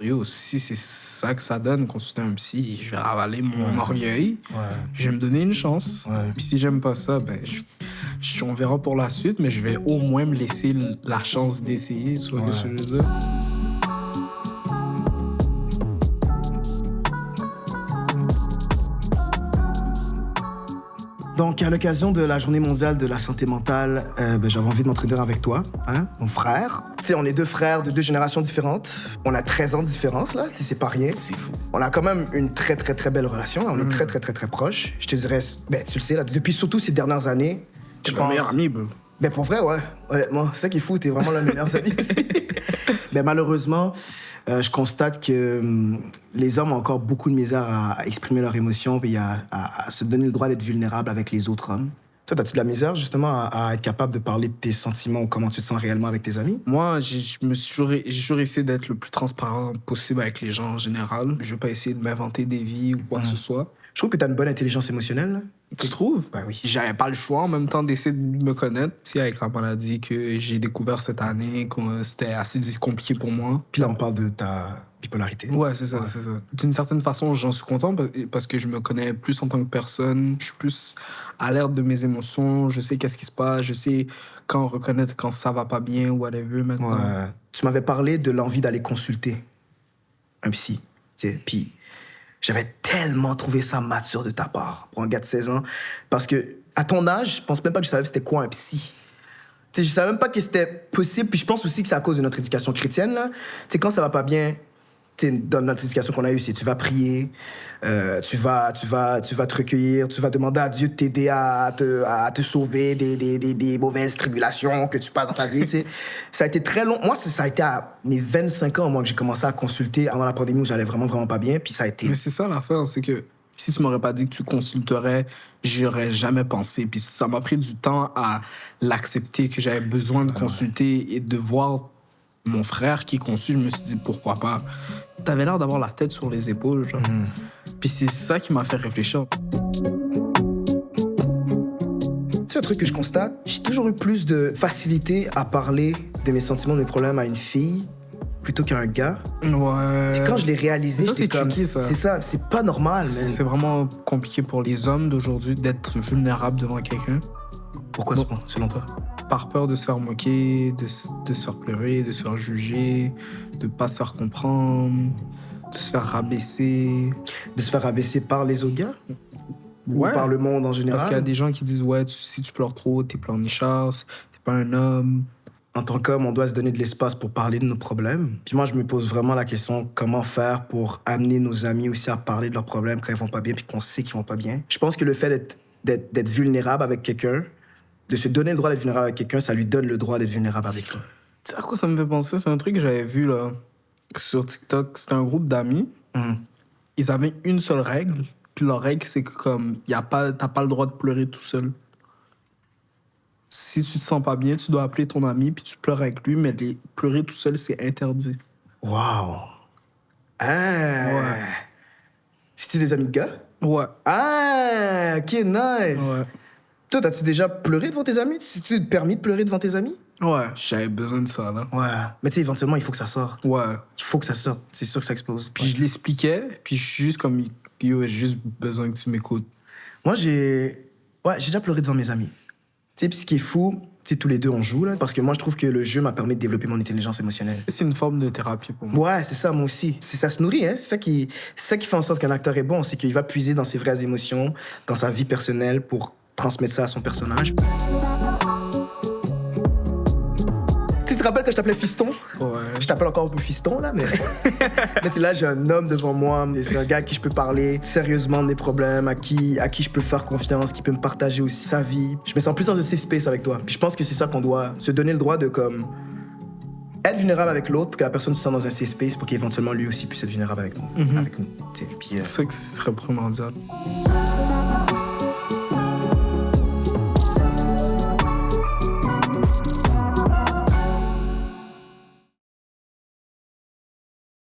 Yo, si c'est ça que ça donne, consulter un psy, je vais ravaler mon orgueil. Ouais. Je vais me donner une chance. Ouais. Puis si j'aime pas ça, ben, on verra pour la suite, mais je vais au moins me laisser la chance d'essayer, tu vois ce que je veux dire. Donc, à l'occasion de la Journée mondiale de la santé mentale, j'avais envie de m'entretenir avec toi, hein, mon frère. Tu sais, on est deux frères de deux générations différentes. On a 13 ans de différence, là. Tu sais, c'est pas rien. C'est fou. On a quand même une très, très, très belle relation. On est très, très, très, très proches. Je te dirais, ben, tu le sais, là, depuis surtout ces dernières années. T'es mon meilleur ami, bro. Ben, pour vrai, ouais. Honnêtement, c'est ça qui est fou. T'es vraiment l'un de mes meilleurs amis aussi. Ben, malheureusement, je constate que les hommes ont encore beaucoup de misère à exprimer leurs émotions et à se donner le droit d'être vulnérables avec les autres hommes. Toi, as-tu de la misère, justement, à être capable de parler de tes sentiments ou comment tu te sens réellement avec tes amis? Moi, j'ai toujours essayé d'être le plus transparent possible avec les gens en général. Je veux pas essayer de m'inventer des vies ou quoi que ce soit. Je trouve que tu as une bonne intelligence émotionnelle. Là. Tu trouves? Ben oui. J'avais pas le choix en même temps d'essayer de me connaître. Tu sais, avec la maladie que j'ai découvert cette année, c'était assez compliqué pour moi. Puis là, on parle de ta bipolarité. Ouais, c'est ça, c'est ça. D'une certaine façon, j'en suis content parce que je me connais plus en tant que personne. Je suis plus alerte de mes émotions. Je sais qu'est-ce qui se passe. Je sais quand reconnaître quand ça va pas bien ou whatever maintenant. Ouais. Tu m'avais parlé de l'envie d'aller consulter un psy. Tu sais, puis j'avais tellement trouvé ça mature de ta part pour un gars de 16 ans. Parce que, à ton âge, je pense même pas que je savais c'était quoi un psy. Tu sais, je savais même pas que c'était possible. Puis je pense aussi que c'est à cause de notre éducation chrétienne, là. Tu sais, quand ça va pas bien, tu sais, dans notre éducation qu'on a eue, c'est tu vas prier, tu vas te recueillir, tu vas demander à Dieu de t'aider à te sauver des mauvaises tribulations que tu passes dans ta vie, tu sais. Ça a été très long. Moi, ça a été à mes 25 ans, moi, que j'ai commencé à consulter avant la pandémie où j'allais vraiment, vraiment pas bien. Puis ça a été... Mais c'est ça l'affaire, c'est que si tu m'aurais pas dit que tu consulterais, j'y aurais jamais pensé. Puis ça m'a pris du temps à l'accepter que j'avais besoin de consulter et de voir mon frère qui consulte. Je me suis dit, pourquoi pas? T'avais l'air d'avoir la tête sur les épaules, genre. Puis c'est ça qui m'a fait réfléchir. C'est un truc que je constate. J'ai toujours eu plus de facilité à parler de mes sentiments, de mes problèmes à une fille plutôt qu'à un gars. Ouais. Puis quand je l'ai réalisé, Ça, j'étais c'est comme... tricky, ça. C'est ça, c'est pas normal, man. C'est vraiment compliqué pour les hommes d'aujourd'hui d'être vulnérables devant quelqu'un. Pourquoi, selon toi? Par peur de se faire moquer, de se faire pleurer, de se faire juger, de pas se faire comprendre, de se faire rabaisser. De se faire abaisser par les autres gars? Ouais. Ou par le monde en général? Parce qu'il y a des gens qui disent, ouais, si tu pleures trop, t'es pleurnichard, t'es pas un homme. En tant qu'homme, on doit se donner de l'espace pour parler de nos problèmes. Puis moi, je me pose vraiment la question, comment faire pour amener nos amis aussi à parler de leurs problèmes quand ils vont pas bien, puis qu'on sait qu'ils vont pas bien. Je pense que le fait d'être vulnérable avec quelqu'un, de se donner le droit d'être vulnérable avec quelqu'un, ça lui donne le droit d'être vulnérable avec toi. Tu sais à quoi ça me fait penser? C'est un truc que j'avais vu là, sur TikTok. C'était un groupe d'amis. Ils avaient une seule règle. Puis leur règle, c'est que comme, t'as pas le droit de pleurer tout seul. Si tu te sens pas bien, tu dois appeler ton ami puis tu pleures avec lui, mais pleurer tout seul, c'est interdit. Wow! Ah! Ouais. C'est-tu des amis de gars? Ouais. Ah! OK, nice! Ouais. Toi, t'as-tu déjà pleuré devant tes amis? C'est-tu permis de pleurer devant tes amis? Ouais. J'avais besoin de ça, là. Ouais. Mais tu sais, éventuellement, il faut que ça sorte. Ouais. Il faut que ça sorte. C'est sûr que ça explose. Puis je l'expliquais, puis je suis juste comme, yo, j'ai juste besoin que tu m'écoutes. Moi, j'ai déjà pleuré devant mes amis. Tu sais, puis ce qui est fou, tu sais, tous les deux, on joue, là, parce que moi, je trouve que le jeu m'a permis de développer mon intelligence émotionnelle. C'est une forme de thérapie pour moi. Ouais, c'est ça, moi aussi. Ça se nourrit, hein. C'est ça qui fait en sorte qu'un acteur est bon, c'est qu'il va puiser dans ses vraies émotions, dans sa vie personnelle pour transmettre ça à son personnage. Tu te rappelles quand je t'appelais Fiston? Ouais. Je t'appelle encore un peu Fiston, là, mais... mais tu sais, là, j'ai un homme devant moi. C'est un gars à qui je peux parler sérieusement de mes problèmes, à qui je peux faire confiance, qui peut me partager aussi sa vie. Je me sens plus dans un safe space avec toi. Puis je pense que c'est ça qu'on doit se donner le droit de, comme... être vulnérable avec l'autre pour que la personne se sente dans un safe space pour qu'éventuellement, lui aussi puisse être vulnérable avec nous. Avec nous. Tu sais, puis, C'est ça que ce serait primordial.